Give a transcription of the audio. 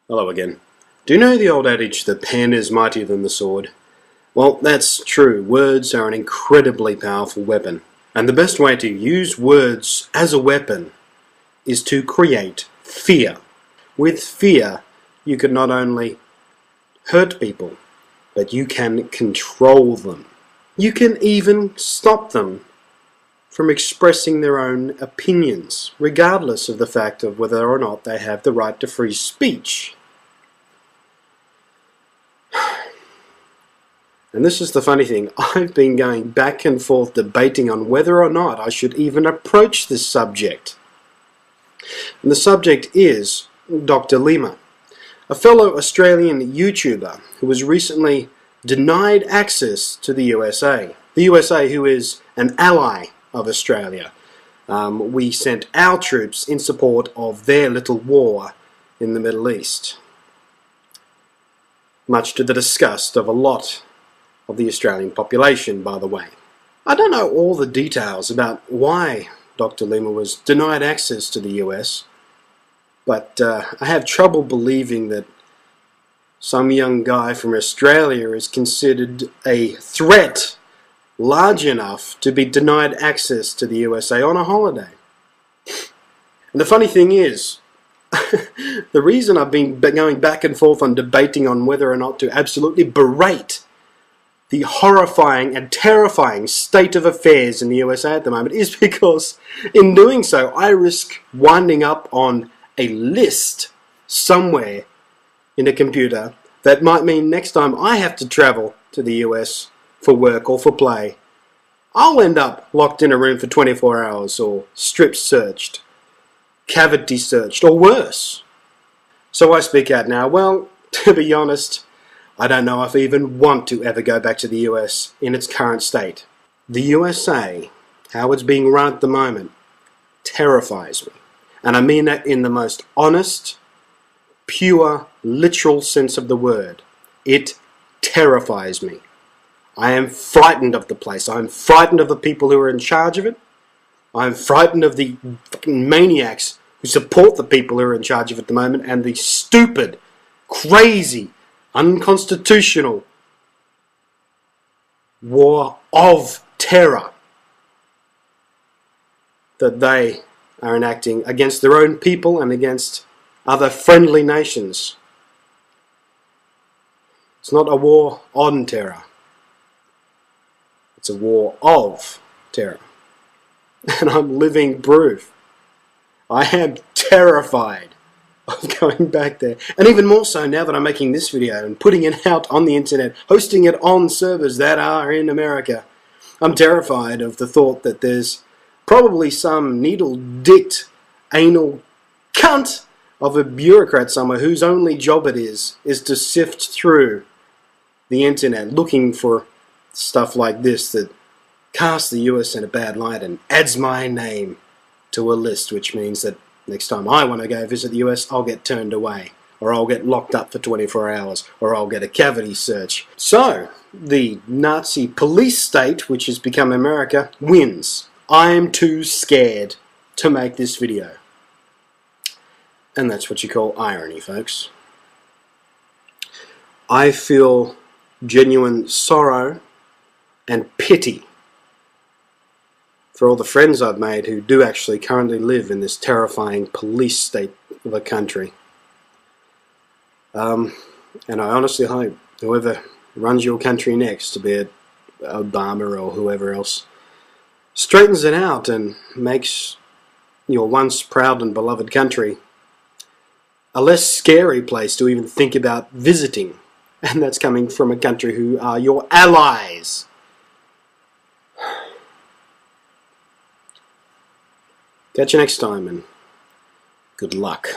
Hello again. Do you know the old adage, the pen is mightier than the sword? Well, that's true. Words are an incredibly powerful weapon. And the best way to use words as a weapon is to create fear. With fear, you can not only hurt people, but you can control them. You can even stop them from expressing their own opinions, regardless of the fact of whether or not they have the right to free speech. And this is the funny thing, I've been going back and forth debating on whether or not I should even approach this subject. And the subject is Dr. Lima, a fellow Australian YouTuber who was recently denied access to the USA. The USA, who is an ally of Australia. We sent our troops in support of their little war in the Middle East. Much to the disgust of a lot of the Australian population, by the way. I don't know all the details about why Dr. Lima was denied access to the US, but I have trouble believing that some young guy from Australia is considered a threat large enough to be denied access to the USA on a holiday. And the funny thing is, the reason I've been going back and forth on debating on whether or not to absolutely berate the horrifying and terrifying state of affairs in the USA at the moment is because in doing so I risk winding up on a list somewhere in a computer that might mean next time I have to travel to the US for work or for play, I'll end up locked in a room for 24 hours or strip searched, cavity searched, or worse. So I speak out now. Well, to be honest, I don't know if I even want to ever go back to the US in its current state. The USA, how it's being run at the moment, terrifies me. And I mean that in the most honest, pure, literal sense of the word. It terrifies me. I am frightened of the place. I'm frightened of the people who are in charge of it. I'm frightened of the fucking maniacs who support the people who are in charge of it at the moment, and the stupid, crazy, unconstitutional war of terror that they are enacting against their own people and against other friendly nations. It's not a war on terror. It's a war of terror. And I'm living proof. I am terrified of going back there. And even more so now that I'm making this video and putting it out on the internet, hosting it on servers that are in America. I'm terrified of the thought that there's probably some needle-dicked, anal cunt of a bureaucrat somewhere whose only job it is to sift through the internet looking for stuff like this that casts the US in a bad light and adds my name to a list, which means that next time I want to go visit the US, I'll get turned away, or I'll get locked up for 24 hours, or I'll get a cavity search. So, the Nazi police state, which has become America, wins. I'm too scared to make this video. And that's what you call irony, folks. I feel genuine sorrow and pity for all the friends I've made who do actually currently live in this terrifying police state of a country. And I honestly hope whoever runs your country next, be it Obama or whoever else, straightens it out and makes your once proud and beloved country a less scary place to even think about visiting. And that's coming from a country who are your allies. Catch you next time, and good luck.